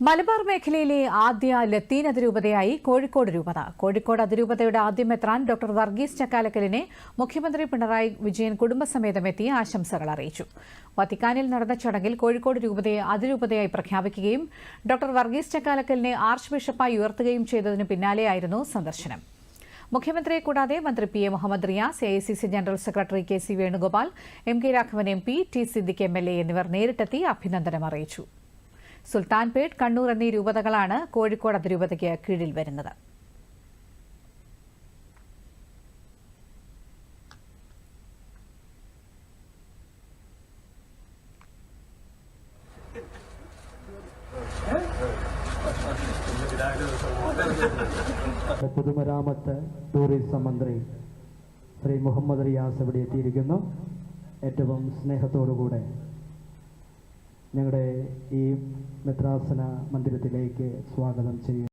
മലബാർ മേഖലയിലെ ആദ്യ ലത്തീൻ അതിരൂപതയായി കോഴിക്കോട് രൂപത. കോഴിക്കോട് അതിരൂപതയുടെ ആദ്യ മെത്രാൻ ഡോക്ടർ വർഗീസ് ചക്കാലക്കലിനെ മുഖ്യമന്ത്രി പിണറായി വിജയൻ കുടുംബസമേതമെത്തി ആശംസകൾ അറിയിച്ചു. വത്തിക്കാനിൽ നടന്ന ചടങ്ങിൽ കോഴിക്കോട് രൂപതയെ അതിരൂപതയായി പ്രഖ്യാപിക്കുകയും ഡോക്ടർ വർഗീസ് ചക്കാലക്കലിനെ ആർച്ച് ബിഷപ്പായി ഉയർത്തുകയും ചെയ്തതിനു പിന്നാലെയായിരുന്നു സന്ദർശനം. മുഖ്യമന്ത്രിയെ കൂടാതെ മന്ത്രി P A. Muhammad Riyas, AICC general secretary K C. Venugopal, M K. Raghavan MP, T Siddique MLA എന്നിവർ നേരിട്ടെത്തി അഭിനന്ദനം അറിയിച്ചു. സുൽത്താൻപേട്ട്, കണ്ണൂർ എന്നീ രൂപതകളാണ് കോഴിക്കോട് അതിരൂപതയ്ക്ക് കീഴിൽ വരുന്നത്. പൊതുമരാമത്ത് ടൂറിസം മന്ത്രി ശ്രീ മുഹമ്മദ് റിയാസ് ഇവിടെ എത്തിയിരിക്കുന്നു. ഏറ്റവും സ്നേഹത്തോടുകൂടെ ഞങ്ങളുടെ ഈ മെത്രാസന മന്ദിരത്തിലേക്ക് സ്വാഗതം ചെയ്യുന്നു.